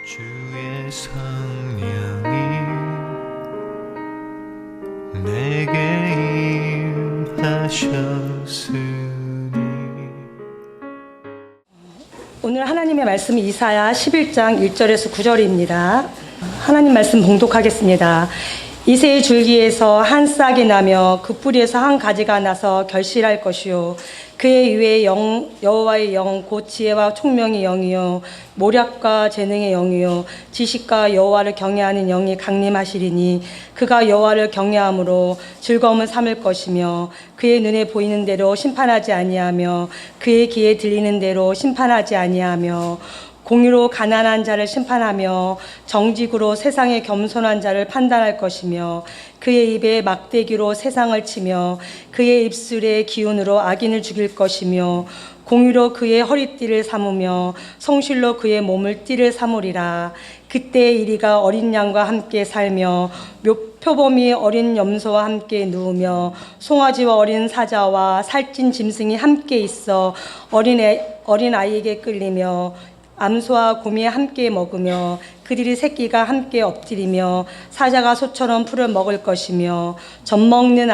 주의 성령이 내게 임하셨으니. 오늘 하나님의 말씀은 이사야 11장 1절에서 9절입니다. 하나님 말씀 봉독하겠습니다. 이새의 줄기에서 한 싹이 나며 그 뿌리에서 한 가지가 나서 결실할 것이요 그의 위에 여호와의 영 곧 지혜와 총명의 영이요 모략과 재능의 영이요 지식과 여호와를 경외하는 영이 강림하시리니 그가 여호와를 경외함으로 즐거움을 삼을 것이며 그의 눈에 보이는 대로 심판하지 아니하며 그의 귀에 들리는 대로 심판하지 아니하며 공의로 가난한 자를 심판하며 정직으로 세상의 겸손한 자를 판단할 것이며 그의 입에 막대기로 세상을 치며 그의 입술의 기운으로 악인을 죽일 것이며 공의로 그의 허리띠를 삼으며 성실로 그의 몸을 띠를 삼으리라. 그때 이리가 어린 양과 함께 살며 표범이 어린 염소와 함께 누우며 송아지와 어린 사자와 살찐 짐승이 함께 있어 어린 아이에게 끌리며 암소와 곰이 함께 먹으며 그들이 새끼가 함께 엎드리며 사자가 소처럼 풀을 먹을 것이며 젖먹는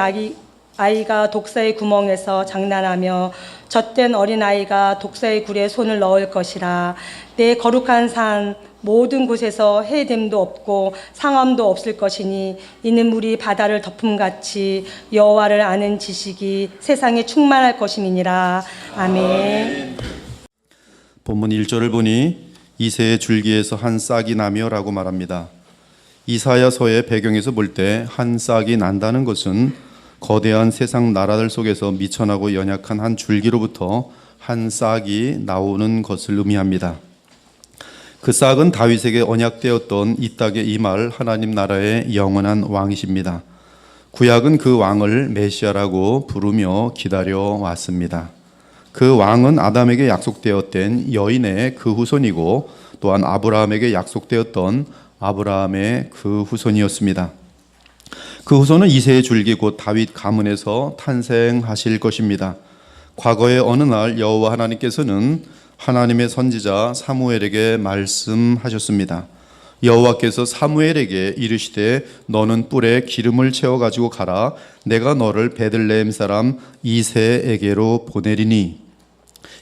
아이가 독사의 구멍에서 장난하며 젖된 어린아이가 독사의 굴에 손을 넣을 것이라. 내 거룩한 산 모든 곳에서 해됨도 없고 상함도 없을 것이니 이는 물이 바다를 덮음같이 여호와를 아는 지식이 세상에 충만할 것임이니라. 아멘. 본문 1절을 보니 이새의 줄기에서 한 싹이 나며 라고 말합니다. 이사야서의 배경에서 볼 때 한 싹이 난다는 것은 거대한 세상 나라들 속에서 미천하고 연약한 한 줄기로부터 한 싹이 나오는 것을 의미합니다. 그 싹은 다윗에게 언약되었던 이 땅에 임할 하나님 나라의 영원한 왕이십니다. 구약은 그 왕을 메시아라고 부르며 기다려왔습니다. 그 왕은 아담에게 약속되었던 여인의 그 후손이고 또한 아브라함에게 약속되었던 아브라함의 그 후손이었습니다. 그 후손은 이새의 줄기 곧 다윗 가문에서 탄생하실 것입니다. 과거의 어느 날 여호와 하나님께서는 하나님의 선지자 사무엘에게 말씀하셨습니다. 여호와께서 사무엘에게 이르시되 너는 뿔에 기름을 채워 가지고 가라. 내가 너를 베들레헴 사람 이새에게로 보내리니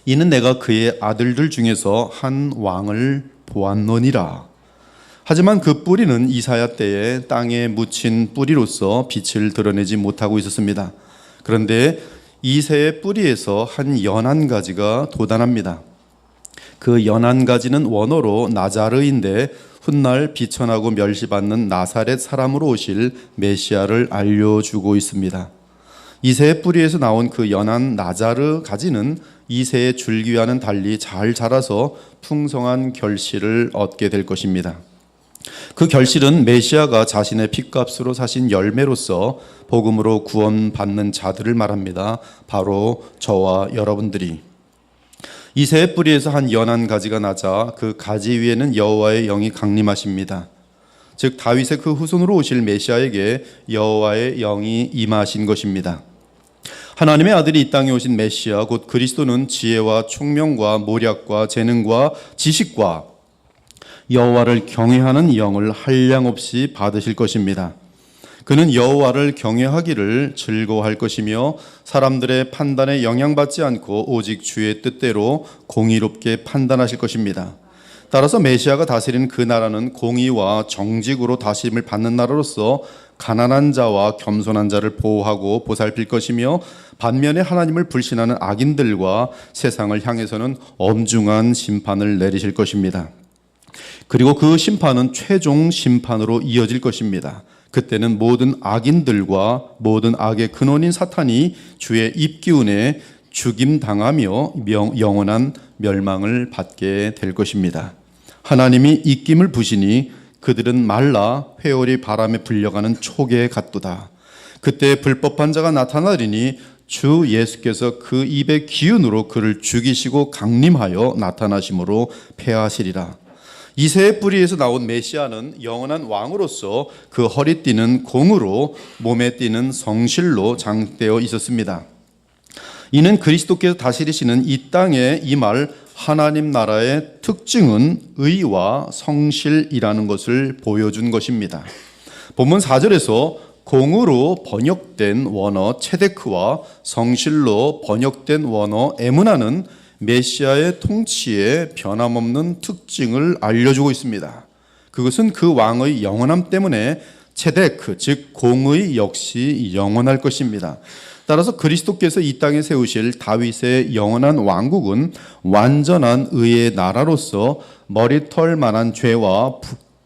이는 내가 그의 아들들 중에서 한 왕을 보았노니라. 하지만 그 뿌리는 이사야 때에 땅에 묻힌 뿌리로서 빛을 드러내지 못하고 있었습니다. 그런데 이새의 뿌리에서 한 연한 가지가 돋아납니다. 그 연한 가지는 원어로 나자르인데 훗날 비천하고 멸시받는 나사렛 사람으로 오실 메시아를 알려주고 있습니다. 이새의 뿌리에서 나온 그 연한 나자르 가지는 이새의 줄기와는 달리 잘 자라서 풍성한 결실을 얻게 될 것입니다. 그 결실은 메시아가 자신의 핏값으로 사신 열매로서 복음으로 구원받는 자들을 말합니다. 바로 저와 여러분들이. 이새의 뿌리에서 한 연한 가지가 나자 그 가지 위에는 여호와의 영이 강림하십니다. 즉 다윗의 그 후손으로 오실 메시아에게 여호와의 영이 임하신 것입니다. 하나님의 아들이 이 땅에 오신 메시아 곧 그리스도는 지혜와 총명과 모략과 재능과 지식과 여호와를 경외하는 영을 한량없이 받으실 것입니다. 그는 여호와를 경외하기를 즐거워할 것이며 사람들의 판단에 영향받지 않고 오직 주의 뜻대로 공의롭게 판단하실 것입니다. 따라서 메시아가 다스리는 그 나라는 공의와 정직으로 다스림을 받는 나라로서 가난한 자와 겸손한 자를 보호하고 보살필 것이며 반면에 하나님을 불신하는 악인들과 세상을 향해서는 엄중한 심판을 내리실 것입니다. 그리고 그 심판은 최종 심판으로 이어질 것입니다. 그때는 모든 악인들과 모든 악의 근원인 사탄이 주의 입기운에 죽임당하며 영원한 멸망을 받게 될 것입니다. 하나님이 입김을 부시니 그들은 말라 회오리 바람에 불려가는 촉에 같도다. 그때 불법한 자가 나타나리니 주 예수께서 그 입의 기운으로 그를 죽이시고 강림하여 나타나심으로 패하시리라. 이새의 뿌리에서 나온 메시아는 영원한 왕으로서 그 허리띠는 공으로 몸에 띠는 성실로 장되어 있었습니다. 이는 그리스도께서 다스리시는 이 땅에 임할 하나님 나라의 특징은 의와 성실이라는 것을 보여준 것입니다. 본문 4절에서 공으로 번역된 원어 체데크와 성실로 번역된 원어 에무나는 메시아의 통치의 변함없는 특징을 알려주고 있습니다. 그것은 그 왕의 영원함 때문에 체데크, 즉 공의 역시 영원할 것입니다. 따라서 그리스도께서 이 땅에 세우실 다윗의 영원한 왕국은 완전한 의의 나라로서 머리털만한 죄와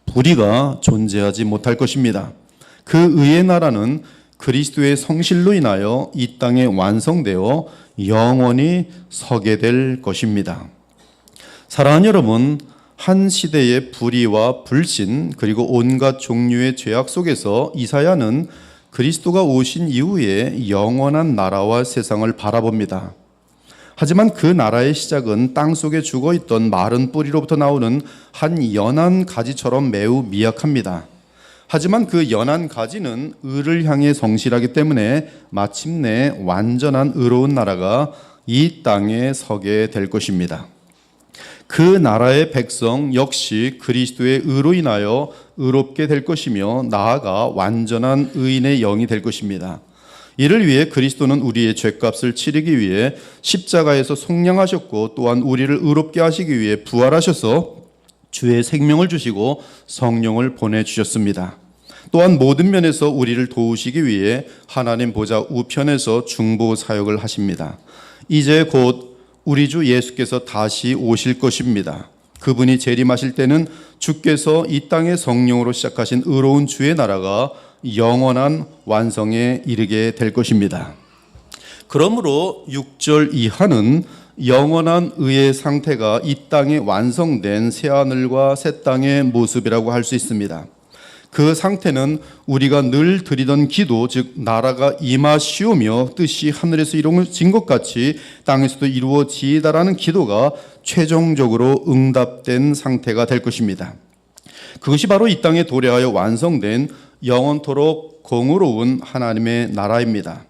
불의가 존재하지 못할 것입니다. 그 의의 나라는 그리스도의 성실로 인하여 이 땅에 완성되어 영원히 서게 될 것입니다. 사랑하는 여러분, 한 시대의 불의와 불신 그리고 온갖 종류의 죄악 속에서 이사야는 그리스도가 오신 이후에 영원한 나라와 세상을 바라봅니다. 하지만 그 나라의 시작은 땅속에 죽어있던 마른 뿌리로부터 나오는 한 연한 가지처럼 매우 미약합니다. 하지만 그 연한 가지는 의를 향해 성실하기 때문에 마침내 완전한 의로운 나라가 이 땅에 서게 될 것입니다. 그 나라의 백성 역시 그리스도의 의로 인하여 의롭게 될 것이며 나아가 완전한 의인의 영이 될 것입니다. 이를 위해 그리스도는 우리의 죄값을 치르기 위해 십자가에서 속량하셨고 또한 우리를 의롭게 하시기 위해 부활하셔서 주의 생명을 주시고 성령을 보내주셨습니다. 또한 모든 면에서 우리를 도우시기 위해 하나님 보좌 우편에서 중보 사역을 하십니다. 이제 곧 우리 주 예수께서 다시 오실 것입니다. 그분이 재림하실 때는 주께서 이 땅의 성령으로 시작하신 의로운 주의 나라가 영원한 완성에 이르게 될 것입니다. 그러므로 6절 이하는 영원한 의의 상태가 이 땅에 완성된 새하늘과 새 땅의 모습이라고 할 수 있습니다. 그 상태는 우리가 늘 드리던 기도, 즉 나라가 임하시오며 뜻이 하늘에서 이루어진 것 같이 땅에서도 이루어지이다라는 기도가 최종적으로 응답된 상태가 될 것입니다. 그것이 바로 이 땅에 도래하여 완성된 영원토록 공의로운 하나님의 나라입니다.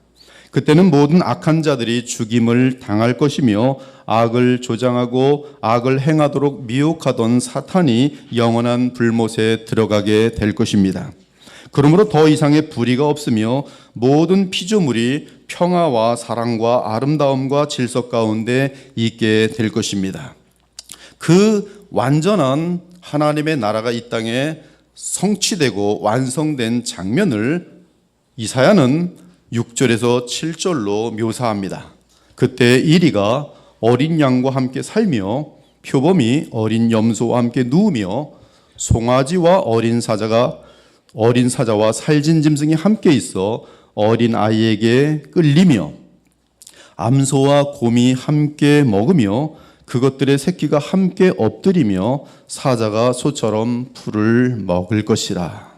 그때는 모든 악한 자들이 죽임을 당할 것이며 악을 조장하고 악을 행하도록 미혹하던 사탄이 영원한 불못에 들어가게 될 것입니다. 그러므로 더 이상의 불의가 없으며 모든 피조물이 평화와 사랑과 아름다움과 질서 가운데 있게 될 것입니다. 그 완전한 하나님의 나라가 이 땅에 성취되고 완성된 장면을 이사야는 6절에서 7절로 묘사합니다. 그때 이리가 어린 양과 함께 살며 표범이 어린 염소와 함께 누우며 송아지와 어린 사자와 살진 짐승이 함께 있어 어린 아이에게 끌리며 암소와 곰이 함께 먹으며 그것들의 새끼가 함께 엎드리며 사자가 소처럼 풀을 먹을 것이라.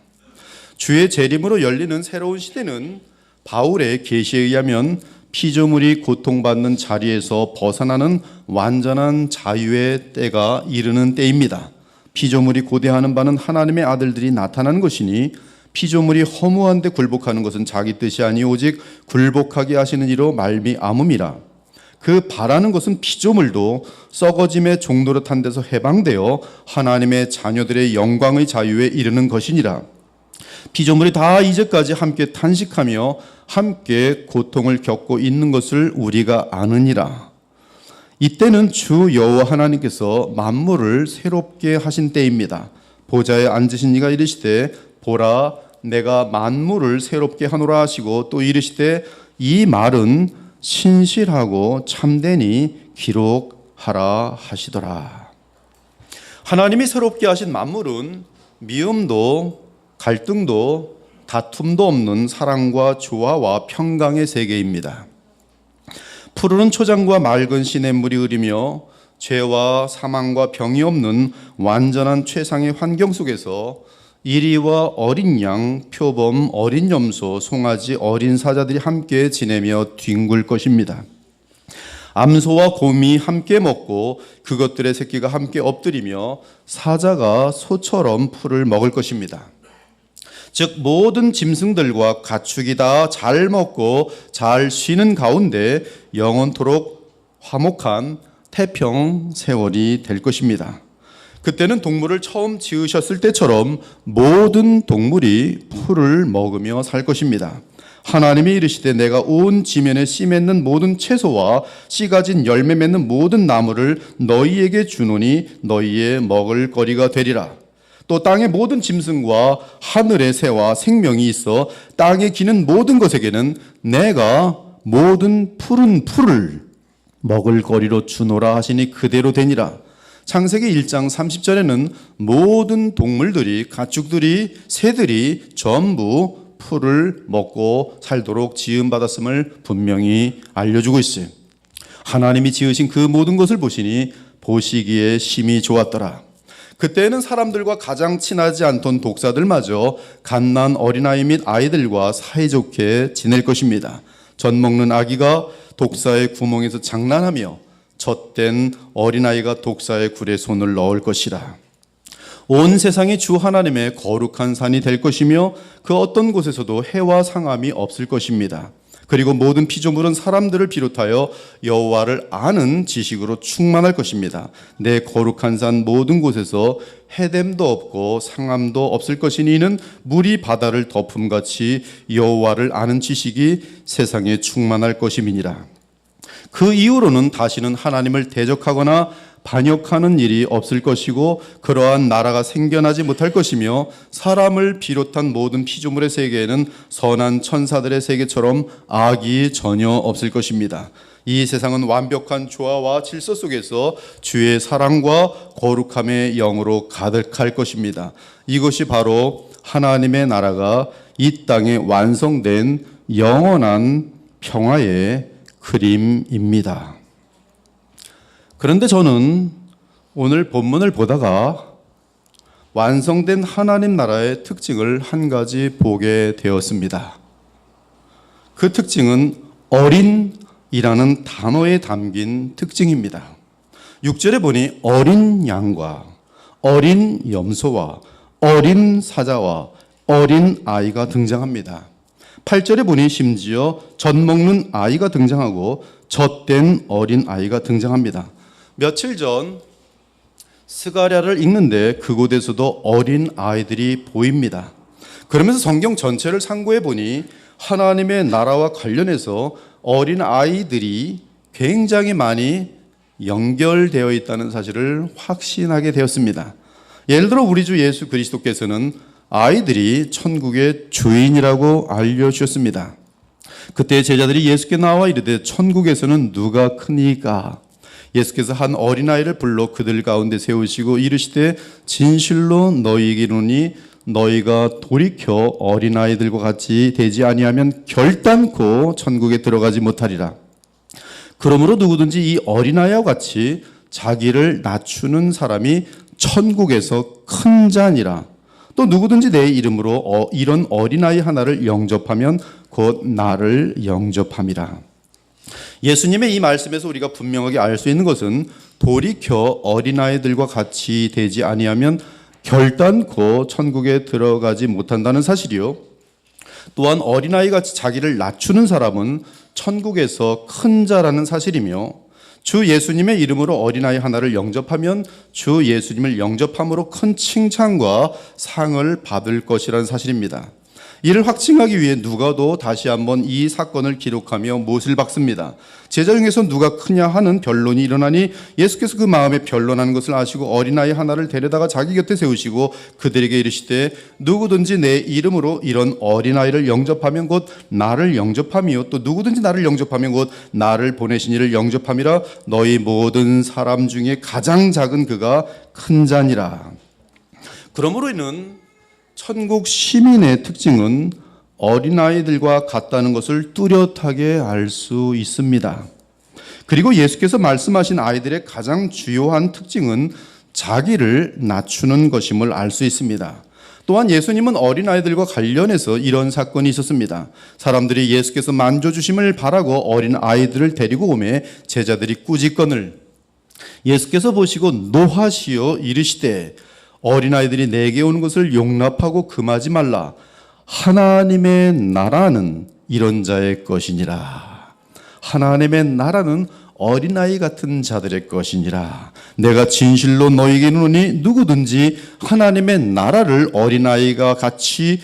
주의 재림으로 열리는 새로운 시대는 바울의 계시에 의하면 피조물이 고통받는 자리에서 벗어나는 완전한 자유의 때가 이르는 때입니다. 피조물이 고대하는 바는 하나님의 아들들이 나타나는 것이니 피조물이 허무한 데 굴복하는 것은 자기 뜻이 아니 오직 굴복하게 하시는 이로 말미암음이라. 그 바라는 것은 피조물도 썩어짐의 종노릇한 데서 해방되어 하나님의 자녀들의 영광의 자유에 이르는 것이니라. 피조물이 다 이제까지 함께 탄식하며 함께 고통을 겪고 있는 것을 우리가 아느니라. 이때는 주 여호와 하나님께서 만물을 새롭게 하신 때입니다. 보좌에 앉으신 이가 이르시되 보라 내가 만물을 새롭게 하노라 하시고 또 이르시되 이 말은 신실하고 참되니 기록하라 하시더라. 하나님이 새롭게 하신 만물은 미움도 갈등도 다툼도 없는 사랑과 조화와 평강의 세계입니다. 푸르른 초장과 맑은 시냇물이 흐르며 죄와 사망과 병이 없는 완전한 최상의 환경 속에서 이리와 어린 양, 표범, 어린 염소, 송아지, 어린 사자들이 함께 지내며 뒹굴 것입니다. 암소와 곰이 함께 먹고 그것들의 새끼가 함께 엎드리며 사자가 소처럼 풀을 먹을 것입니다. 즉 모든 짐승들과 가축이 다 잘 먹고 잘 쉬는 가운데 영원토록 화목한 태평 세월이 될 것입니다. 그때는 동물을 처음 지으셨을 때처럼 모든 동물이 풀을 먹으며 살 것입니다. 하나님이 이르시되 내가 온 지면에 씨 맺는 모든 채소와 씨 가진 열매 맺는 모든 나무를 너희에게 주노니 너희의 먹을 거리가 되리라. 또 땅의 모든 짐승과 하늘의 새와 생명이 있어 땅에 기는 모든 것에게는 내가 모든 푸른 풀을 먹을 거리로 주노라 하시니 그대로 되니라. 창세기 1장 30절에는 모든 동물들이, 가축들이, 새들이 전부 풀을 먹고 살도록 지음받았음을 분명히 알려주고 있어요. 하나님이 지으신 그 모든 것을 보시니 보시기에 심히 좋았더라. 그때는 사람들과 가장 친하지 않던 독사들마저 갓난 어린아이 및 아이들과 사이좋게 지낼 것입니다. 젖 먹는 아기가 독사의 구멍에서 장난하며 젖된 어린아이가 독사의 굴에 손을 넣을 것이라. 온 세상이 주 하나님의 거룩한 산이 될 것이며 그 어떤 곳에서도 해와 상함이 없을 것입니다. 그리고 모든 피조물은 사람들을 비롯하여 여호와를 아는 지식으로 충만할 것입니다. 내 거룩한 산 모든 곳에서 해됨도 없고 상함도 없을 것이니 이는 물이 바다를 덮음같이 여호와를 아는 지식이 세상에 충만할 것임이니라. 그 이후로는 다시는 하나님을 대적하거나 반역하는 일이 없을 것이고 그러한 나라가 생겨나지 못할 것이며 사람을 비롯한 모든 피조물의 세계에는 선한 천사들의 세계처럼 악이 전혀 없을 것입니다. 이 세상은 완벽한 조화와 질서 속에서 주의 사랑과 거룩함의 영으로 가득할 것입니다. 이것이 바로 하나님의 나라가 이 땅에 완성된 영원한 평화의 그림입니다. 그런데 저는 오늘 본문을 보다가 완성된 하나님 나라의 특징을 한 가지 보게 되었습니다. 그 특징은 어린이라는 단어에 담긴 특징입니다. 6절에 보니 어린 양과 어린 염소와 어린 사자와 어린 아이가 등장합니다. 8절에 보니 심지어 젖 먹는 아이가 등장하고 젖된 어린 아이가 등장합니다. 며칠 전 스가랴를 읽는데 그곳에서도 어린 아이들이 보입니다. 그러면서 성경 전체를 상고해 보니 하나님의 나라와 관련해서 어린 아이들이 굉장히 많이 연결되어 있다는 사실을 확신하게 되었습니다. 예를 들어 우리 주 예수 그리스도께서는 아이들이 천국의 주인이라고 알려주셨습니다. 그때 제자들이 예수께 나와 이르되 천국에서는 누가 크니까? 예수께서 한 어린아이를 불러 그들 가운데 세우시고 이르시되 진실로 너희에게 이르노니 너희가 돌이켜 어린아이들과 같이 되지 아니하면 결단코 천국에 들어가지 못하리라. 그러므로 누구든지 이 어린아이와 같이 자기를 낮추는 사람이 천국에서 큰 자니라. 또 누구든지 내 이름으로 이런 어린아이 하나를 영접하면 곧 나를 영접함이라. 예수님의 이 말씀에서 우리가 분명하게 알 수 있는 것은 돌이켜 어린아이들과 같이 되지 아니하면 결단코 천국에 들어가지 못한다는 사실이요. 또한 어린아이같이 자기를 낮추는 사람은 천국에서 큰 자라는 사실이며 주 예수님의 이름으로 어린아이 하나를 영접하면 주 예수님을 영접함으로 큰 칭찬과 상을 받을 것이라는 사실입니다. 이를 확증하기 위해 누가도 다시 한번 이 사건을 기록하며 못을 박습니다. 제자 중에서 누가 크냐 하는 변론이 일어나니 예수께서 그 마음에 변론하는 것을 아시고 어린아이 하나를 데려다가 자기 곁에 세우시고 그들에게 이르시되 누구든지 내 이름으로 이런 어린아이를 영접하면 곧 나를 영접함이요 또 누구든지 나를 영접하면 곧 나를 보내신 이를 영접함이라. 너희 모든 사람 중에 가장 작은 그가 큰 자니라. 그러므로 이는 천국 시민의 특징은 어린아이들과 같다는 것을 뚜렷하게 알 수 있습니다. 그리고 예수께서 말씀하신 아이들의 가장 주요한 특징은 자기를 낮추는 것임을 알 수 있습니다. 또한 예수님은 어린아이들과 관련해서 이런 사건이 있었습니다. 사람들이 예수께서 만져주심을 바라고 어린아이들을 데리고 오매 제자들이 꾸짖거늘 예수께서 보시고 노하시어 이르시되 어린아이들이 내게 오는 것을 용납하고 금하지 말라. 하나님의 나라는 이런 자의 것이니라. 하나님의 나라는 어린아이 같은 자들의 것이니라. 내가 진실로 너희에게 이르노니 누구든지 하나님의 나라를 어린아이와 같이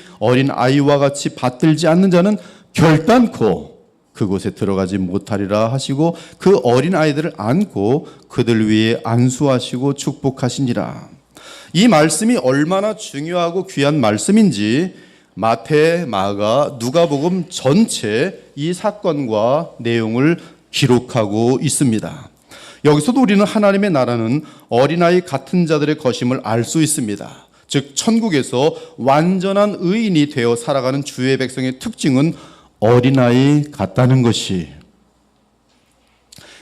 받들지 않는 자는 결단코 그곳에 들어가지 못하리라 하시고 그 어린아이들을 안고 그들 위에 안수하시고 축복하시니라. 이 말씀이 얼마나 중요하고 귀한 말씀인지 마태, 마가, 누가복음 전체 이 사건과 내용을 기록하고 있습니다. 여기서도 우리는 하나님의 나라는 어린아이 같은 자들의 것임을 알 수 있습니다. 즉 천국에서 완전한 의인이 되어 살아가는 주의 백성의 특징은 어린아이 같다는 것이.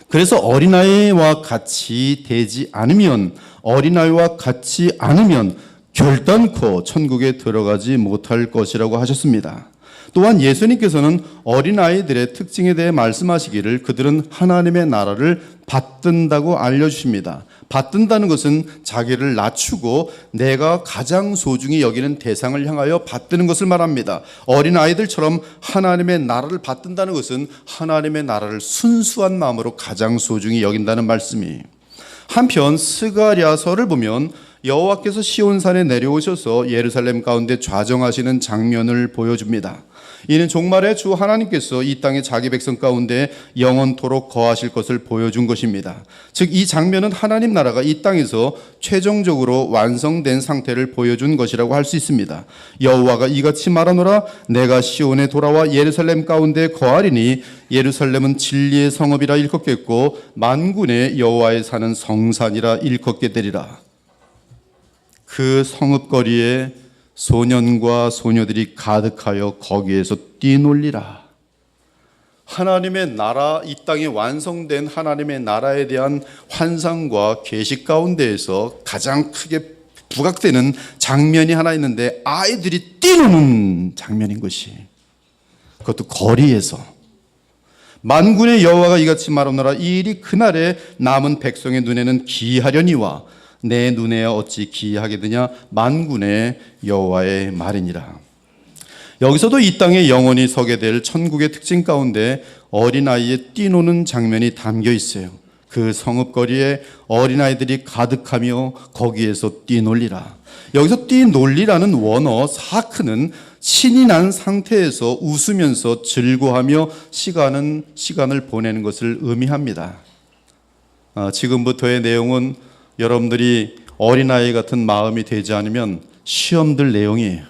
그래서 어린아이와 같이 되지 않으면, 어린아이와 같이 않으면 결단코 천국에 들어가지 못할 것이라고 하셨습니다. 또한 예수님께서는 어린아이들의 특징에 대해 말씀하시기를 그들은 하나님의 나라를 받든다고 알려주십니다. 받든다는 것은 자기를 낮추고 내가 가장 소중히 여기는 대상을 향하여 받드는 것을 말합니다. 어린아이들처럼 하나님의 나라를 받든다는 것은 하나님의 나라를 순수한 마음으로 가장 소중히 여긴다는 말씀이. 한편 스가랴서를 보면 여호와께서 시온산에 내려오셔서 예루살렘 가운데 좌정하시는 장면을 보여줍니다. 이는 종말에 주 하나님께서 이 땅에 자기 백성 가운데 영원토록 거하실 것을 보여준 것입니다. 즉 이 장면은 하나님 나라가 이 땅에서 최종적으로 완성된 상태를 보여준 것이라고 할 수 있습니다. 여호와가 이같이 말하노라. 내가 시온에 돌아와 예루살렘 가운데 거하리니 예루살렘은 진리의 성읍이라 일컫겠고 만군의 여호와의 사는 성산이라 일컫게 되리라. 그 성읍거리에 소년과 소녀들이 가득하여 거기에서 뛰놀리라. 하나님의 나라, 이 땅에 완성된 하나님의 나라에 대한 환상과 계시 가운데에서 가장 크게 부각되는 장면이 하나 있는데 아이들이 뛰노는 장면인 것이. 그것도 거리에서. 만군의 여호와가 이같이 말하노라. 이 일이 그날에 남은 백성의 눈에는 기이하려니와 내 눈에야 어찌 기이하게 드냐. 만군의 여호와의 말이니라. 여기서도 이 땅에 영원히 서게 될 천국의 특징 가운데 어린아이의 뛰노는 장면이 담겨 있어요. 그 성읍거리에 어린아이들이 가득하며 거기에서 뛰놀리라. 여기서 뛰놀리라는 원어 사크는 신이 난 상태에서 웃으면서 즐거워하며 시간을 보내는 것을 의미합니다. 지금부터의 내용은 여러분들이 어린아이 같은 마음이 되지 않으면 시험들 내용이에요.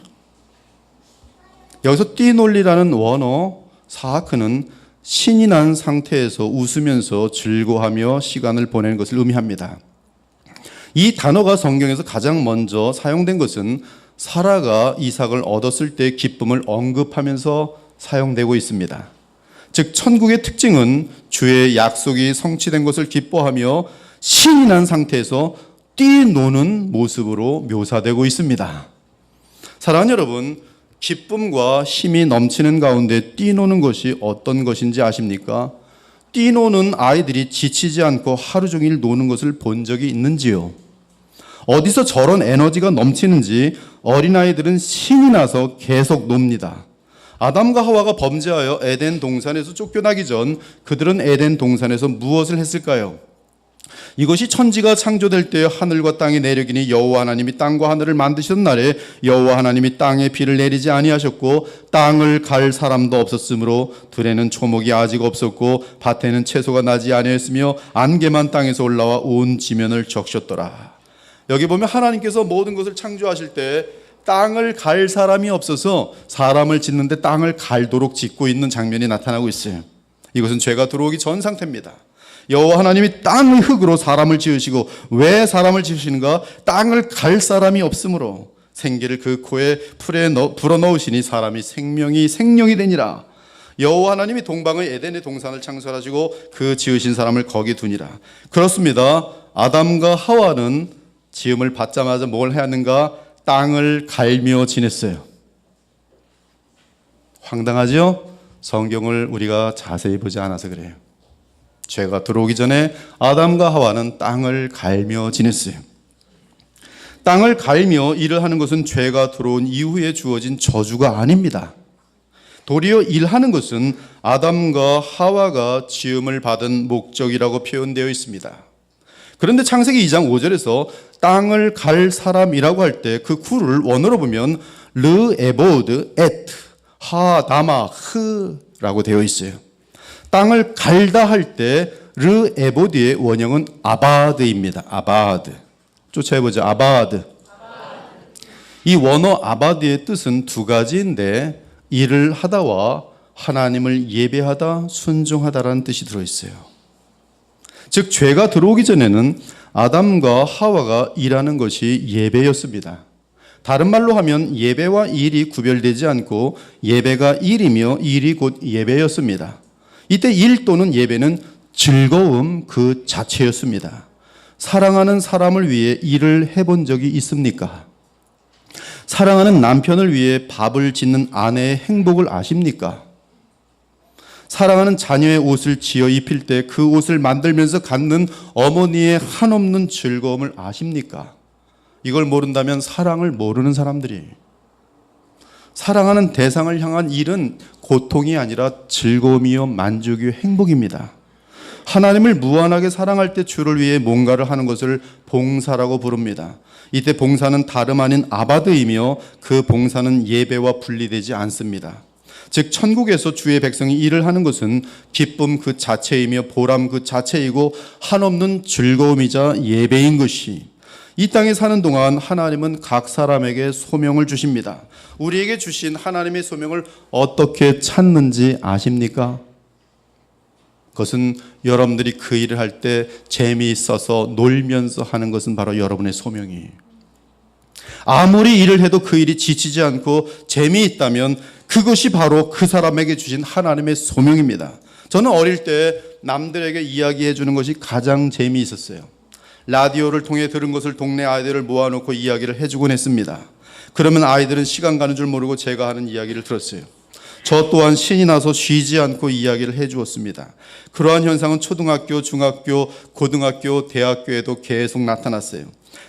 여기서 뛰놀리라는 원어 사크는 신이 난 상태에서 웃으면서 즐거워하며 시간을 보내는 것을 의미합니다. 이 단어가 성경에서 가장 먼저 사용된 것은 사라가 이삭을 얻었을 때 기쁨을 언급하면서 사용되고 있습니다. 즉 천국의 특징은 주의 약속이 성취된 것을 기뻐하며 신이 난 상태에서 뛰노는 모습으로 묘사되고 있습니다. 사랑하는 여러분, 기쁨과 힘이 넘치는 가운데 뛰노는 것이 어떤 것인지 아십니까? 뛰노는 아이들이 지치지 않고 하루 종일 노는 것을 본 적이 있는지요? 어디서 저런 에너지가 넘치는지 어린아이들은 신이 나서 계속 놉니다. 아담과 하와가 범죄하여 에덴 동산에서 쫓겨나기 전 그들은 에덴 동산에서 무엇을 했을까요? 이것이 천지가 창조될 때 하늘과 땅이 내려기니 여호와 하나님이 땅과 하늘을 만드시던 날에 여호와 하나님이 땅에 비를 내리지 아니하셨고 땅을 갈 사람도 없었으므로 들에는 초목이 아직 없었고 밭에는 채소가 나지 아니하였으며 안개만 땅에서 올라와 온 지면을 적셨더라. 여기 보면 하나님께서 모든 것을 창조하실 때 땅을 갈 사람이 없어서 사람을 짓는데 땅을 갈도록 짓고 있는 장면이 나타나고 있어요. 이것은 죄가 들어오기 전 상태입니다. 여호와 하나님이 땅의 흙으로 사람을 지으시고 왜 사람을 지으시는가? 땅을 갈 사람이 없으므로 생기를 그 코에 풀에 불어넣으시니 사람이 생명이 되니라. 여호와 하나님이 동방의 에덴의 동산을 창설하시고 그 지으신 사람을 거기 두니라. 그렇습니다. 아담과 하와는 지음을 받자마자 뭘 해야 하는가? 땅을 갈며 지냈어요. 황당하죠? 성경을 우리가 자세히 보지 않아서 그래요. 죄가 들어오기 전에 아담과 하와는 땅을 갈며 지냈어요. 땅을 갈며 일을 하는 것은 죄가 들어온 이후에 주어진 저주가 아닙니다. 도리어 일하는 것은 아담과 하와가 지음을 받은 목적이라고 표현되어 있습니다. 그런데 창세기 2장 5절에서 땅을 갈 사람이라고 할 때 그 구를 원어로 보면 르에보드 에트 하다마 흐라고 되어 있어요. 땅을 갈다 할 때 르에보드의 원형은 아바드입니다. 아바드. 쫓아해보죠. 아바드. 이 원어 아바드의 뜻은 두 가지인데 일을 하다와 하나님을 예배하다, 순종하다라는 뜻이 들어있어요. 즉 죄가 들어오기 전에는 아담과 하와가 일하는 것이 예배였습니다. 다른 말로 하면 예배와 일이 구별되지 않고 예배가 일이며 일이 곧 예배였습니다. 이때 일 또는 예배는 즐거움 그 자체였습니다. 사랑하는 사람을 위해 일을 해본 적이 있습니까? 사랑하는 남편을 위해 밥을 짓는 아내의 행복을 아십니까? 사랑하는 자녀의 옷을 지어 입힐 때 그 옷을 만들면서 갖는 어머니의 한없는 즐거움을 아십니까? 이걸 모른다면 사랑을 모르는 사람들이, 사랑하는 대상을 향한 일은 고통이 아니라 즐거움이요 만족이요 행복입니다. 하나님을 무한하게 사랑할 때 주를 위해 뭔가를 하는 것을 봉사라고 부릅니다. 이때 봉사는 다름 아닌 아바드이며 그 봉사는 예배와 분리되지 않습니다. 즉 천국에서 주의 백성이 일을 하는 것은 기쁨 그 자체이며 보람 그 자체이고 한없는 즐거움이자 예배인 것이, 이 땅에 사는 동안 하나님은 각 사람에게 소명을 주십니다. 우리에게 주신 하나님의 소명을 어떻게 찾는지 아십니까? 그것은 여러분들이 그 일을 할 때 재미있어서 놀면서 하는 것은 바로 여러분의 소명이에요. 아무리 일을 해도 그 일이 지치지 않고 재미있다면 그것이 바로 그 사람에게 주신 하나님의 소명입니다. 저는 어릴 때 남들에게 이야기해 주는 것이 가장 재미있었어요. 라디오를 통해 들은 것을 동네 아이들을 모아놓고 이야기를 해주곤 했습니다. 그러면 아이들은 시간 가는 줄 모르고 제가 하는 이야기를 들었어요. 저 또한 신이 나서 쉬지 않고 이야기를 해주었습니다. 그러한 현상은 초등학교, 중학교, 고등학교, 대학교에도 계속 나타났어요.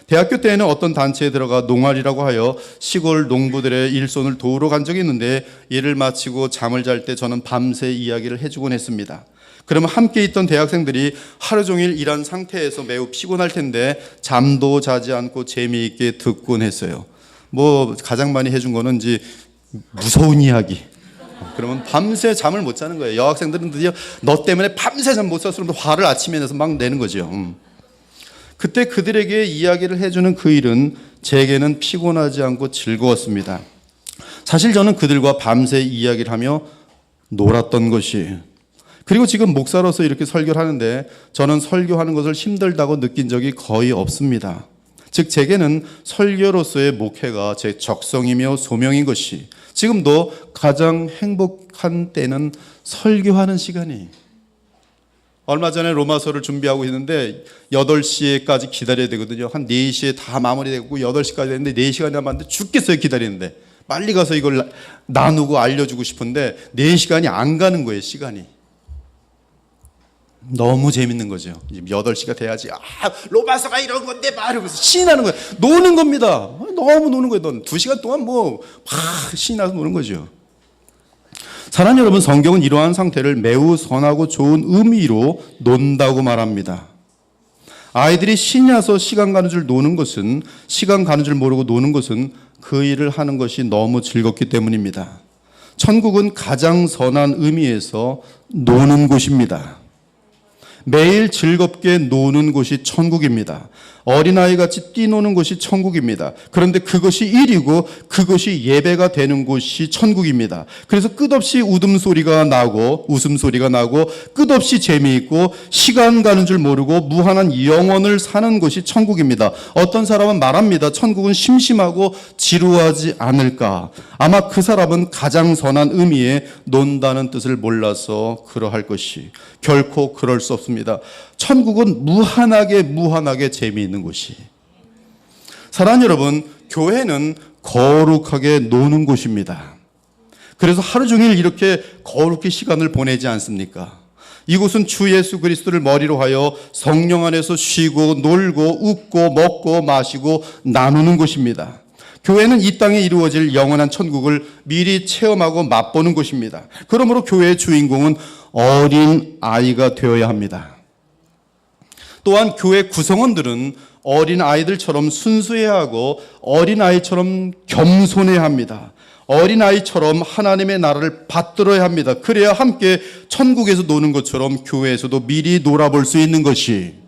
대학교 때에는 어떤 단체에 들어가 농활이라고 하여 시골 농부들의 일손을 도우러 간 적이 있는데, 일을 마치고 잠을 잘 때 저는 밤새 이야기를 해주곤 했습니다. 그러면 함께 있던 대학생들이 하루 종일 일한 상태에서 매우 피곤할 텐데 잠도 자지 않고 재미있게 듣곤 했어요. 뭐 가장 많이 해준 거는 이제 무서운 이야기. 그러면 밤새 잠을 못 자는 거예요. 여학생들은 드디어 너 때문에 밤새 잠 못 잤어. 화를 아침에 내서 막 내는 거죠. 그때 그들에게 이야기를 해주는 그 일은 제게는 피곤하지 않고 즐거웠습니다. 사실 저는 그들과 밤새 이야기를 하며 놀았던 것이, 그리고 지금 목사로서 이렇게 설교를 하는데 저는 설교하는 것을 힘들다고 느낀 적이 거의 없습니다. 즉 제게는 설교로서의 목회가 제 적성이며 소명인 것이, 지금도 가장 행복한 때는 설교하는 시간이, 얼마 전에 로마서를 준비하고 있는데 8시에까지 기다려야 되거든요. 한 4시에 다 마무리되고 8시까지 됐는데 4시간이 남았는데 죽겠어요. 기다리는데 빨리 가서 이걸 나누고 알려주고 싶은데 4시간이 안 가는 거예요. 시간이 너무 재밌는 거죠. 8시가 돼야지 로마서가 이런 건데 막 이러면서 신이 나는 거예요. 노는 겁니다. 너무 노는 거예요. 넌 2시간 동안 막 신이 나서 노는 거죠. 사랑하는 여러분, 성경은 이러한 상태를 매우 선하고 좋은 의미로 논다고 말합니다. 아이들이 신이 나서 시간 가는 줄 노는 것은, 시간 가는 줄 모르고 노는 것은 그 일을 하는 것이 너무 즐겁기 때문입니다. 천국은 가장 선한 의미에서 노는 곳입니다. 매일 즐겁게 노는 곳이 천국입니다. 어린아이같이 뛰노는 곳이 천국입니다. 그런데 그것이 일이고 그것이 예배가 되는 곳이 천국입니다. 그래서 끝없이 웃음소리가 나고 끝없이 재미있고 시간 가는 줄 모르고 무한한 영원을 사는 곳이 천국입니다. 어떤 사람은 말합니다. 천국은 심심하고 지루하지 않을까. 아마 그 사람은 가장 선한 의미의 논다는 뜻을 몰라서 그러할 것이, 결코 그럴 수 없습니다. 천국은 무한하게 재미있는 곳이. 사랑하는 여러분, 교회는 거룩하게 노는 곳입니다. 그래서 하루 종일 이렇게 거룩히 시간을 보내지 않습니까? 이곳은 주 예수 그리스도를 머리로 하여 성령 안에서 쉬고 놀고 웃고 먹고 마시고 나누는 곳입니다. 교회는 이 땅에 이루어질 영원한 천국을 미리 체험하고 맛보는 곳입니다. 그러므로 교회의 주인공은 어린 아이가 되어야 합니다. 또한 교회 구성원들은 어린 아이들처럼 순수해야 하고 어린 아이처럼 겸손해야 합니다. 어린 아이처럼 하나님의 나라를 받들어야 합니다. 그래야 함께 천국에서 노는 것처럼 교회에서도 미리 놀아볼 수 있는 것이,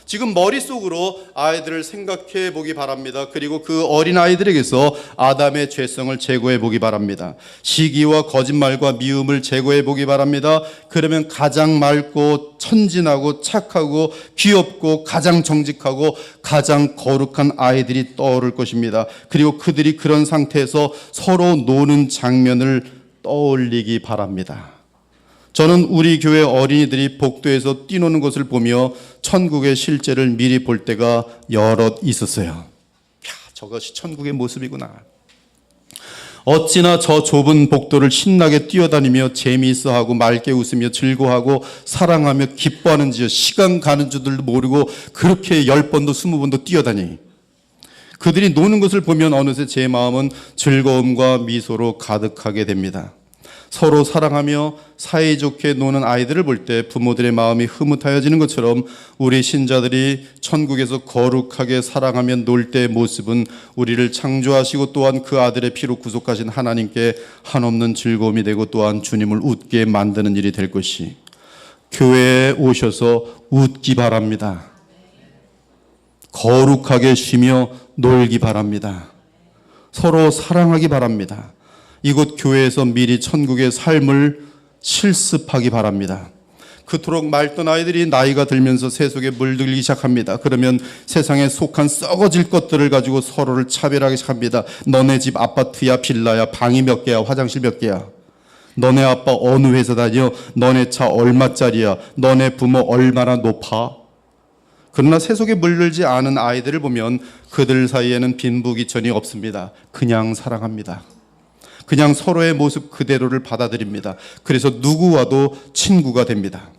지금 머릿속으로 아이들을 생각해 보기 바랍니다. 그리고 그 어린 아이들에게서 아담의 죄성을 제거해 보기 바랍니다. 시기와 거짓말과 미움을 제거해 보기 바랍니다. 그러면 가장 맑고 천진하고 착하고 귀엽고 가장 정직하고 가장 거룩한 아이들이 떠오를 것입니다. 그리고 그들이 그런 상태에서 서로 노는 장면을 떠올리기 바랍니다. 저는 우리 교회 어린이들이 복도에서 뛰노는 것을 보며 천국의 실제를 미리 볼 때가 여럿 있었어요. 야, 저것이 천국의 모습이구나. 어찌나 저 좁은 복도를 신나게 뛰어다니며 재미있어하고 맑게 웃으며 즐거워하고 사랑하며 기뻐하는지요. 시간 가는 줄도 모르고 그렇게 10번도 20번도 뛰어다니. 그들이 노는 것을 보면 어느새 제 마음은 즐거움과 미소로 가득하게 됩니다. 서로 사랑하며 사이좋게 노는 아이들을 볼 때 부모들의 마음이 흐뭇하여지는 것처럼 우리 신자들이 천국에서 거룩하게 사랑하며 놀 때의 모습은 우리를 창조하시고 또한 그 아들의 피로 구속하신 하나님께 한없는 즐거움이 되고 또한 주님을 웃게 만드는 일이 될 것이, 교회에 오셔서 웃기 바랍니다. 거룩하게 쉬며 놀기 바랍니다. 서로 사랑하기 바랍니다. 이곳 교회에서 미리 천국의 삶을 실습하기 바랍니다. 그토록 맑던 아이들이 나이가 들면서 세속에 물들기 시작합니다. 그러면 세상에 속한 썩어질 것들을 가지고 서로를 차별하기 시작합니다. 너네 집 아파트야, 빌라야, 방이 몇 개야, 화장실 몇 개야, 너네 아빠 어느 회사 다녀, 너네 차 얼마짜리야, 너네 부모 얼마나 높아. 그러나 세속에 물들지 않은 아이들을 보면 그들 사이에는 빈부귀천이 없습니다. 그냥 사랑합니다. 그냥 서로의 모습 그대로를 받아들입니다. 그래서 누구와도 친구가 됩니다.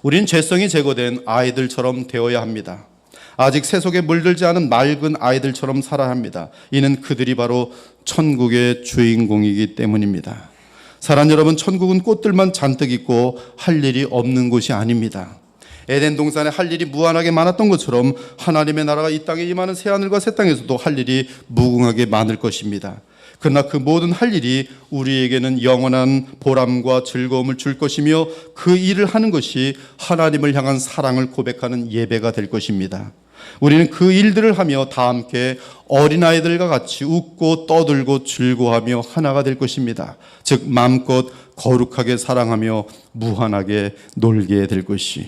우린 죄성이 제거된 아이들처럼 되어야 합니다. 아직 세속에 물들지 않은 맑은 아이들처럼 살아야 합니다. 이는 그들이 바로 천국의 주인공이기 때문입니다. 사랑 여러분, 천국은 꽃들만 잔뜩 있고 할 일이 없는 곳이 아닙니다. 에덴 동산에 할 일이 무한하게 많았던 것처럼 하나님의 나라가 이 땅에 임하는 새하늘과 새 땅에서도 할 일이 무궁하게 많을 것입니다. 그러나 그 모든 할 일이 우리에게는 영원한 보람과 즐거움을 줄 것이며 그 일을 하는 것이 하나님을 향한 사랑을 고백하는 예배가 될 것입니다. 우리는 그 일들을 하며 다 함께 어린아이들과 같이 웃고 떠들고 즐거워하며 하나가 될 것입니다. 즉 마음껏 거룩하게 사랑하며 무한하게 놀게 될 것이,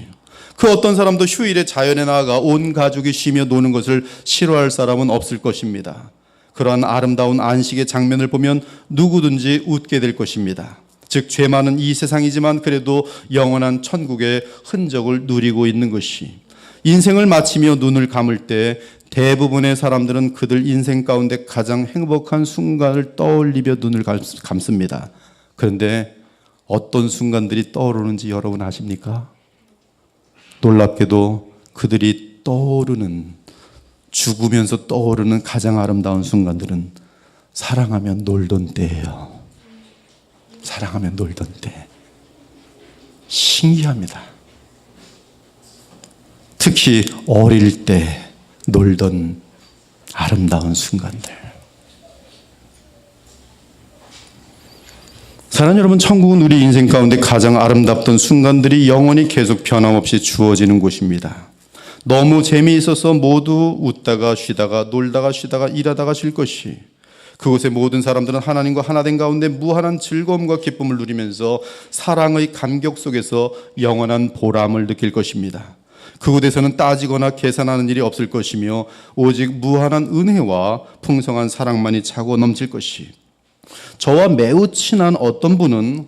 그 어떤 사람도 휴일에 자연에 나아가 온 가족이 쉬며 노는 것을 싫어할 사람은 없을 것입니다. 그러한 아름다운 안식의 장면을 보면 누구든지 웃게 될 것입니다. 즉 죄 많은 이 세상이지만 그래도 영원한 천국의 흔적을 누리고 있는 것이, 인생을 마치며 눈을 감을 때 대부분의 사람들은 그들 인생 가운데 가장 행복한 순간을 떠올리며 눈을 감습니다. 그런데 어떤 순간들이 떠오르는지 여러분 아십니까? 놀랍게도 그들이 떠오르는, 죽으면서 떠오르는 가장 아름다운 순간들은 사랑하며 놀던 때예요. 사랑하며 놀던 때. 신기합니다. 특히 어릴 때 놀던 아름다운 순간들. 사랑하는 여러분, 천국은 우리 인생 가운데 가장 아름답던 순간들이 영원히 계속 변함없이 주어지는 곳입니다. 너무 재미있어서 모두 웃다가 쉬다가 놀다가 쉬다가 일하다가 쉴 것이, 그곳의 모든 사람들은 하나님과 하나 된 가운데 무한한 즐거움과 기쁨을 누리면서 사랑의 감격 속에서 영원한 보람을 느낄 것입니다. 그곳에서는 따지거나 계산하는 일이 없을 것이며 오직 무한한 은혜와 풍성한 사랑만이 차고 넘칠 것이, 저와 매우 친한 어떤 분이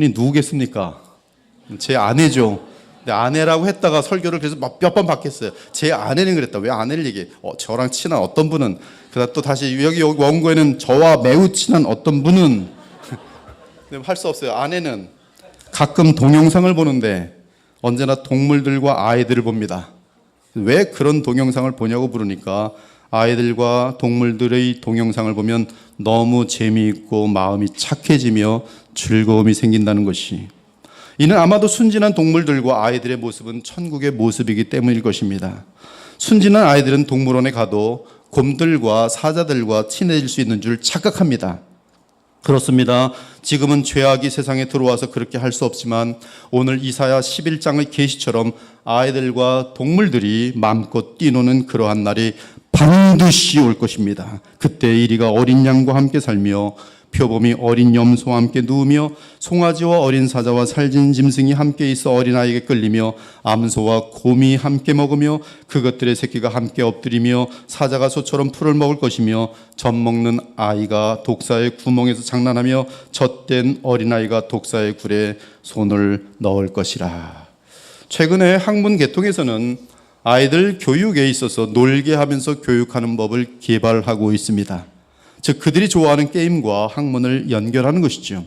누구겠습니까? 제 아내죠. 근데 아내라고 했다가 설교를 그래서 몇 번 바뀌었어요. 제 아내는 그랬다. 왜 아내를 얘기해? 저랑 친한 어떤 분은. 그러다 또 다시 여기 원고에는 저와 매우 친한 어떤 분은. 할 수 없어요. 아내는 가끔 동영상을 보는데 언제나 동물들과 아이들을 봅니다. 왜 그런 동영상을 보냐고 물으니까 아이들과 동물들의 동영상을 보면 너무 재미있고 마음이 착해지며 즐거움이 생긴다는 것이, 이는 아마도 순진한 동물들과 아이들의 모습은 천국의 모습이기 때문일 것입니다. 순진한 아이들은 동물원에 가도 곰들과 사자들과 친해질 수 있는 줄 착각합니다. 그렇습니다. 지금은 죄악이 세상에 들어와서 그렇게 할 수 없지만 오늘 이사야 11장의 계시처럼 아이들과 동물들이 마음껏 뛰노는 그러한 날이 반드시 올 것입니다. 그때 이리가 어린 양과 함께 살며 표범이 어린 염소와 함께 누우며 송아지와 어린 사자와 살진 짐승이 함께 있어 어린아이에게 끌리며 암소와 곰이 함께 먹으며 그것들의 새끼가 함께 엎드리며 사자가 소처럼 풀을 먹을 것이며 젖 먹는 아이가 독사의 구멍에서 장난하며 젖된 어린아이가 독사의 굴에 손을 넣을 것이라. 최근에 학문 계통에서는 아이들 교육에 있어서 놀게 하면서 교육하는 법을 개발하고 있습니다. 즉 그들이 좋아하는 게임과 학문을 연결하는 것이죠.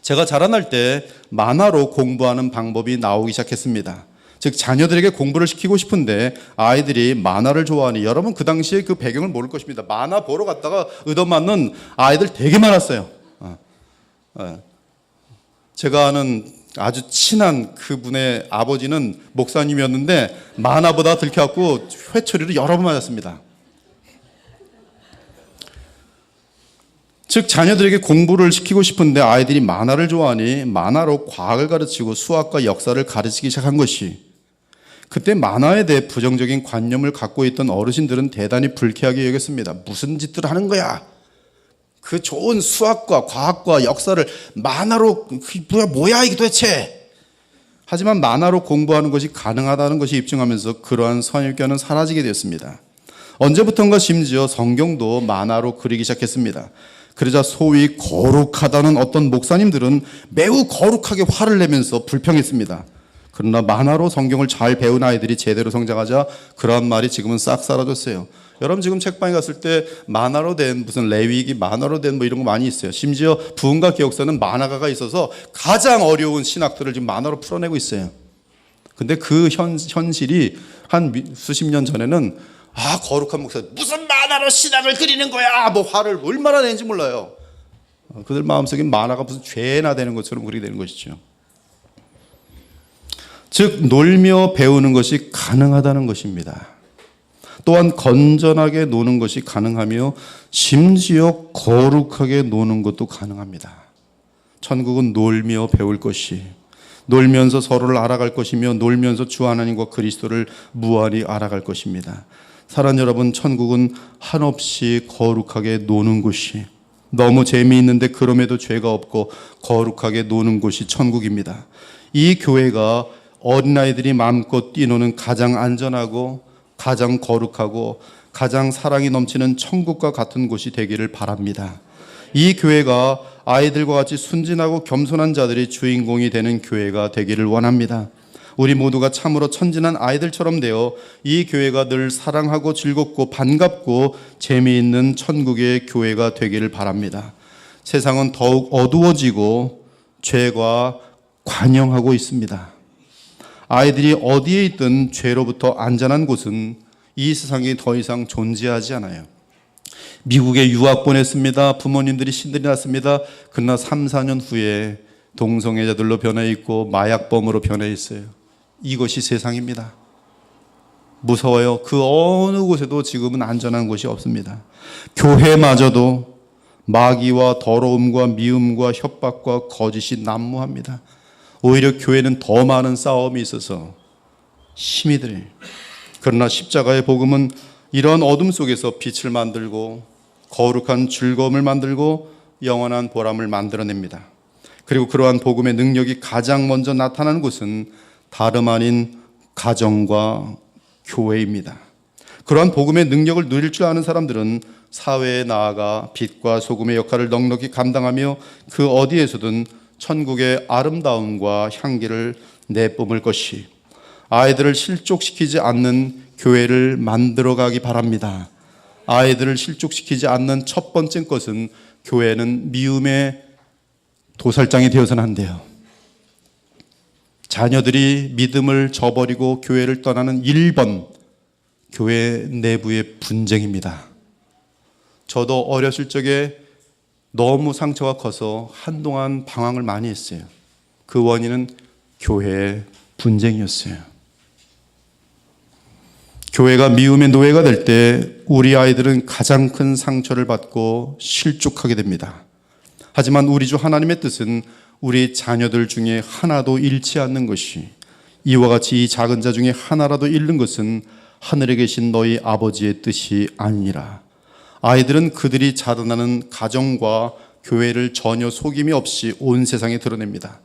제가 자라날 때 만화로 공부하는 방법이 나오기 시작했습니다. 즉 자녀들에게 공부를 시키고 싶은데 아이들이 만화를 좋아하니, 여러분 그 당시에 그 배경을 모를 것입니다. 만화 보러 갔다가 얻어맞는 아이들 되게 많았어요. 제가 아는 아주 친한 그분의 아버지는 목사님이었는데 만화보다 들켜갖고 회초리를 여러 번 맞았습니다. 즉 자녀들에게 공부를 시키고 싶은데 아이들이 만화를 좋아하니 만화로 과학을 가르치고 수학과 역사를 가르치기 시작한 것이, 그때 만화에 대해 부정적인 관념을 갖고 있던 어르신들은 대단히 불쾌하게 여겼습니다. 무슨 짓들 하는 거야? 그 좋은 수학과 과학과 역사를 만화로, 뭐야 이게 도대체? 하지만 만화로 공부하는 것이 가능하다는 것이 입증하면서 그러한 선입견은 사라지게 되었습니다. 언제부턴가 심지어 성경도 만화로 그리기 시작했습니다. 그러자 소위 거룩하다는 어떤 목사님들은 매우 거룩하게 화를 내면서 불평했습니다. 그러나 만화로 성경을 잘 배운 아이들이 제대로 성장하자 그러한 말이 지금은 싹 사라졌어요. 여러분 지금 책방에 갔을 때 만화로 된 무슨 레위기, 만화로 된 뭐 이런 거 많이 있어요. 심지어 부흥과 개혁사는 만화가가 있어서 가장 어려운 신학들을 지금 만화로 풀어내고 있어요. 근데 그 현실이 한 수십 년 전에는 거룩한 목사 무슨 만화로 신학을 그리는 거야, 뭐 화를 얼마나 내는지 몰라요. 그들 마음속에 만화가 무슨 죄나 되는 것처럼 그리게 되는 것이죠. 즉 놀며 배우는 것이 가능하다는 것입니다. 또한 건전하게 노는 것이 가능하며 심지어 거룩하게 노는 것도 가능합니다. 천국은 놀며 배울 것이, 놀면서 서로를 알아갈 것이며 놀면서 주 하나님과 그리스도를 무한히 알아갈 것입니다. 사랑하는 여러분, 천국은 한없이 거룩하게 노는 곳이, 너무 재미있는데 그럼에도 죄가 없고 거룩하게 노는 곳이 천국입니다. 이 교회가 어린아이들이 마음껏 뛰노는 가장 안전하고 가장 거룩하고 가장 사랑이 넘치는 천국과 같은 곳이 되기를 바랍니다. 이 교회가 아이들과 같이 순진하고 겸손한 자들이 주인공이 되는 교회가 되기를 원합니다. 우리 모두가 참으로 천진한 아이들처럼 되어 이 교회가 늘 사랑하고 즐겁고 반갑고 재미있는 천국의 교회가 되기를 바랍니다. 세상은 더욱 어두워지고 죄가 관영하고 있습니다. 아이들이 어디에 있든 죄로부터 안전한 곳은 이 세상에 더 이상 존재하지 않아요. 미국에 유학 보냈습니다. 부모님들이 신들이 났습니다. 그러나 3, 4년 후에 동성애자들로 변해 있고 마약범으로 변해 있어요. 이것이 세상입니다. 무서워요. 그 어느 곳에도 지금은 안전한 곳이 없습니다. 교회마저도 마귀와 더러움과 미움과 협박과 거짓이 난무합니다. 오히려 교회는 더 많은 싸움이 있어서 힘이 들어요. 그러나 십자가의 복음은 이런 어둠 속에서 빛을 만들고 거룩한 즐거움을 만들고 영원한 보람을 만들어냅니다. 그리고 그러한 복음의 능력이 가장 먼저 나타나는 곳은 다름 아닌 가정과 교회입니다. 그러한 복음의 능력을 누릴 줄 아는 사람들은 사회에 나아가 빛과 소금의 역할을 넉넉히 감당하며 그 어디에서든 천국의 아름다움과 향기를 내뿜을 것이, 아이들을 실족시키지 않는 교회를 만들어가기 바랍니다. 아이들을 실족시키지 않는 첫 번째 것은 교회는 미움의 도살장이 되어서는 안 돼요. 자녀들이 믿음을 저버리고 교회를 떠나는 1번, 교회 내부의 분쟁입니다. 저도 어렸을 적에 너무 상처가 커서 한동안 방황을 많이 했어요. 그 원인은 교회의 분쟁이었어요. 교회가 미움의 노예가 될 때 우리 아이들은 가장 큰 상처를 받고 실족하게 됩니다. 하지만 우리 주 하나님의 뜻은 우리 자녀들 중에 하나도 잃지 않는 것이, 이와 같이 이 작은 자 중에 하나라도 잃는 것은 하늘에 계신 너희 아버지의 뜻이 아니니라. 아이들은 그들이 자라나는 가정과 교회를 전혀 속임이 없이 온 세상에 드러냅니다.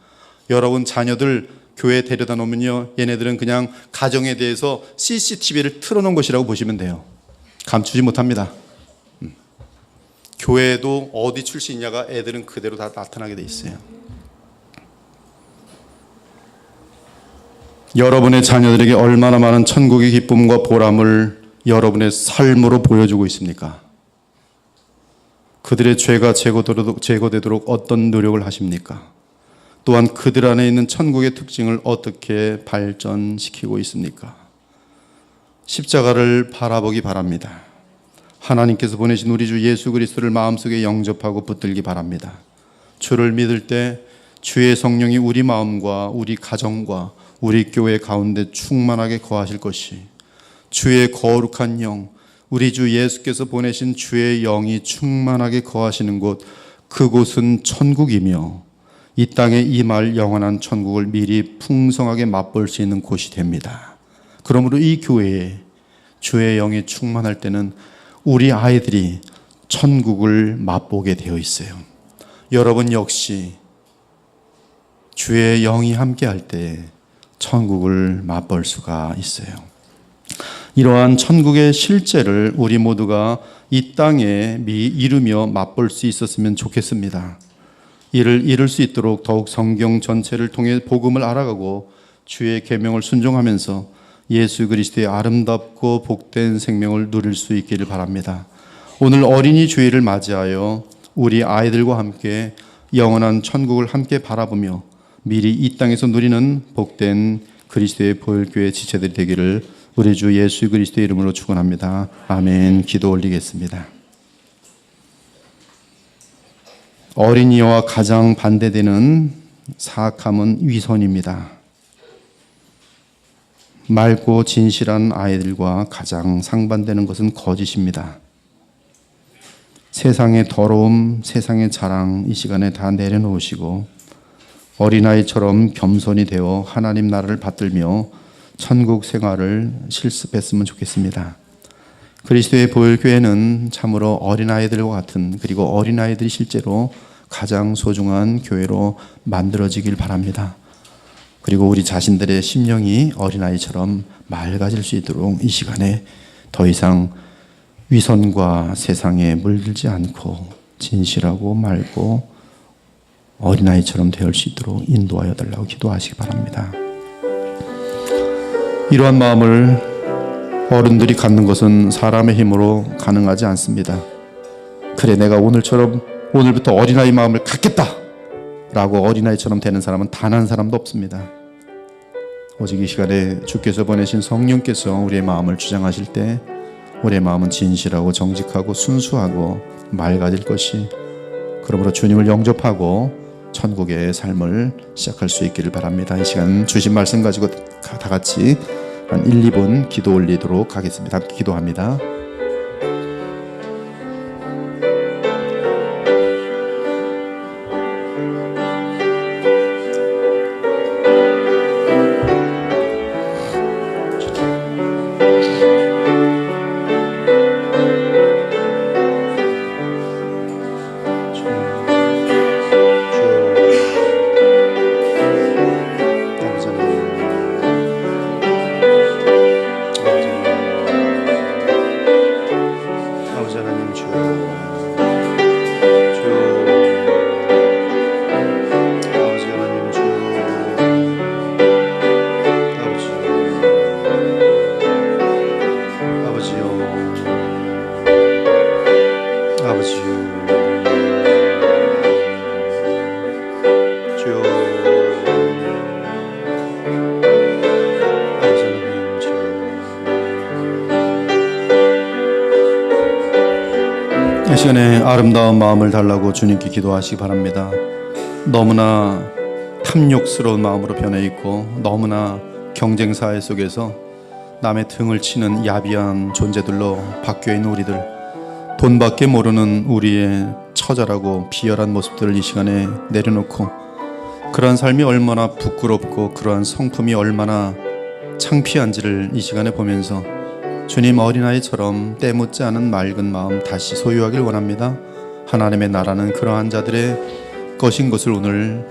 여러분 자녀들 교회에 데려다 놓으면요, 얘네들은 그냥 가정에 대해서 CCTV를 틀어놓은 것이라고 보시면 돼요. 감추지 못합니다. 교회도 어디 출신이냐가 애들은 그대로 다 나타나게 돼 있어요. 여러분의 자녀들에게 얼마나 많은 천국의 기쁨과 보람을 여러분의 삶으로 보여주고 있습니까? 그들의 죄가 제거되도록 어떤 노력을 하십니까? 또한 그들 안에 있는 천국의 특징을 어떻게 발전시키고 있습니까? 십자가를 바라보기 바랍니다. 하나님께서 보내신 우리 주 예수 그리스도를 마음속에 영접하고 붙들기 바랍니다. 주를 믿을 때 주의 성령이 우리 마음과 우리 가정과 우리 교회 가운데 충만하게 거하실 것이, 주의 거룩한 영, 우리 주 예수께서 보내신 주의 영이 충만하게 거하시는 곳, 그곳은 천국이며 이 땅에 임할 영원한 천국을 미리 풍성하게 맛볼 수 있는 곳이 됩니다. 그러므로 이 교회에 주의 영이 충만할 때는 우리 아이들이 천국을 맛보게 되어 있어요. 여러분 역시 주의 영이 함께할 때 천국을 맛볼 수가 있어요. 이러한 천국의 실제를 우리 모두가 이 땅에 이루며 맛볼 수 있었으면 좋겠습니다. 이를 이룰 수 있도록 더욱 성경 전체를 통해 복음을 알아가고 주의 계명을 순종하면서 예수 그리스도의 아름답고 복된 생명을 누릴 수 있기를 바랍니다. 오늘 어린이 주일을 맞이하여 우리 아이들과 함께 영원한 천국을 함께 바라보며 미리 이 땅에서 누리는 복된 그리스도의 보혈교회 지체들이 되기를 우리 주 예수 그리스도의 이름으로 축원합니다. 아멘. 기도 올리겠습니다. 어린이와 가장 반대되는 사악함은 위선입니다. 맑고 진실한 아이들과 가장 상반되는 것은 거짓입니다. 세상의 더러움, 세상의 자랑 이 시간에 다 내려놓으시고 어린아이처럼 겸손이 되어 하나님 나라를 받들며 천국 생활을 실습했으면 좋겠습니다. 그리스도의 보혈교회는 참으로 어린아이들과 같은, 그리고 어린아이들이 실제로 가장 소중한 교회로 만들어지길 바랍니다. 그리고 우리 자신들의 심령이 어린아이처럼 맑아질 수 있도록 이 시간에 더 이상 위선과 세상에 물들지 않고 진실하고 맑고 어린아이처럼 되어 수 있도록 인도하여 달라고 기도하시기 바랍니다. 이러한 마음을 어른들이 갖는 것은 사람의 힘으로 가능하지 않습니다. 그래, 내가 오늘부터 어린아이 마음을 갖겠다 라고 어린아이처럼 되는 사람은 단 한 사람도 없습니다. 오직 이 시간에 주께서 보내신 성령께서 우리의 마음을 주장하실 때 우리의 마음은 진실하고 정직하고 순수하고 맑아질 것이, 그러므로 주님을 영접하고 천국의 삶을 시작할 수 있기를 바랍니다. 이 시간 주신 말씀 가지고 다 같이 한 1, 2분 기도 올리도록 하겠습니다. 함께 기도합니다. 이 시간에 아름다운 마음을 달라고 주님께 기도하시기 바랍니다. 너무나 탐욕스러운 마음으로 변해 있고 너무나 경쟁 사회 속에서 남의 등을 치는 야비한 존재들로 바뀌어 있는 우리들, 돈밖에 모르는 우리의 처절하고 비열한 모습들을 이 시간에 내려놓고 그러한 삶이 얼마나 부끄럽고 그러한 성품이 얼마나 창피한지를 이 시간에 보면서 주님 어린아이처럼 때묻지 않은 맑은 마음 다시 소유하길 원합니다. 하나님의 나라는 그러한 자들의 것인 것을 오늘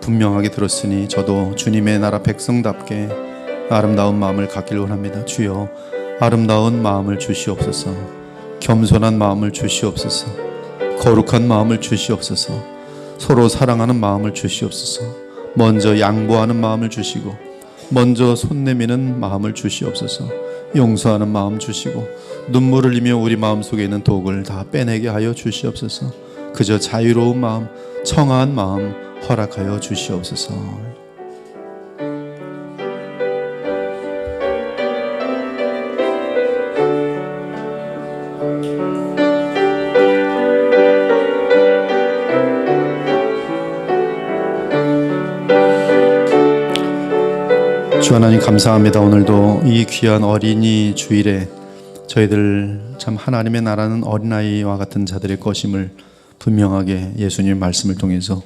분명하게 들었으니 저도 주님의 나라 백성답게 아름다운 마음을 갖길 원합니다. 주여 아름다운 마음을 주시옵소서. 겸손한 마음을 주시옵소서. 거룩한 마음을 주시옵소서. 서로 사랑하는 마음을 주시옵소서. 먼저 양보하는 마음을 주시고 먼저 손 내미는 마음을 주시옵소서. 용서하는 마음 주시고 눈물을 흘리며 우리 마음속에 있는 독을 다 빼내게 하여 주시옵소서. 그저 자유로운 마음, 청아한 마음 허락하여 주시옵소서. 주 하나님 감사합니다. 오늘도 이 귀한 어린이 주일에 저희들 참 하나님의 나라는 어린아이와 같은 자들의 것임을 분명하게 예수님 말씀을 통해서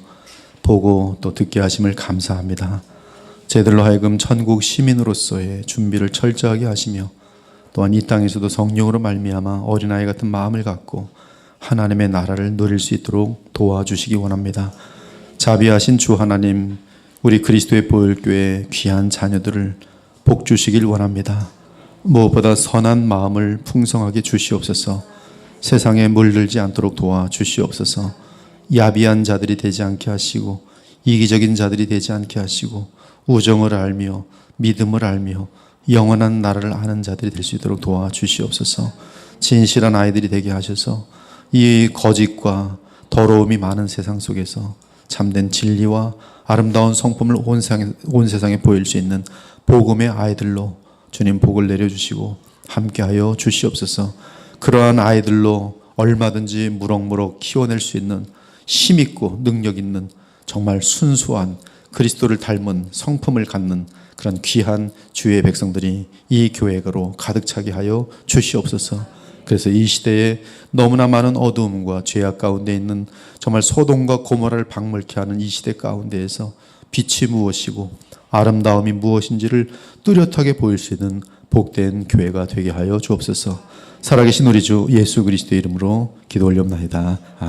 보고 또 듣게 하심을 감사합니다. 저희들로 하여금 천국 시민으로서의 준비를 철저하게 하시며 또한 이 땅에서도 성령으로 말미암아 어린아이 같은 마음을 갖고 하나님의 나라를 누릴 수 있도록 도와주시기 원합니다. 자비하신 주 하나님, 우리 그리스도의 보혈교회 귀한 자녀들을 복 주시길 원합니다. 무엇보다 선한 마음을 풍성하게 주시옵소서. 세상에 물들지 않도록 도와주시옵소서. 야비한 자들이 되지 않게 하시고 이기적인 자들이 되지 않게 하시고 우정을 알며 믿음을 알며 영원한 나라를 아는 자들이 될 수 있도록 도와주시옵소서. 진실한 아이들이 되게 하셔서 이 거짓과 더러움이 많은 세상 속에서 참된 진리와 아름다운 성품을 온 세상에 보일 수 있는 복음의 아이들로 주님 복을 내려주시고 함께하여 주시옵소서. 그러한 아이들로 얼마든지 무럭무럭 키워낼 수 있는 힘있고 능력 있는 정말 순수한 그리스도를 닮은 성품을 갖는 그런 귀한 주의 백성들이 이 교회로 가득 차게 하여 주시옵소서. 그래서 이 시대에 너무나 많은 어두움과 죄악 가운데 있는 정말 소돔과 고모라를 박물케 하는 이 시대 가운데에서 빛이 무엇이고 아름다움이 무엇인지를 뚜렷하게 보일 수 있는 복된 교회가 되게 하여 주옵소서. 살아계신 우리 주 예수 그리스도의 이름으로 기도 올려옵나이다. 아멘.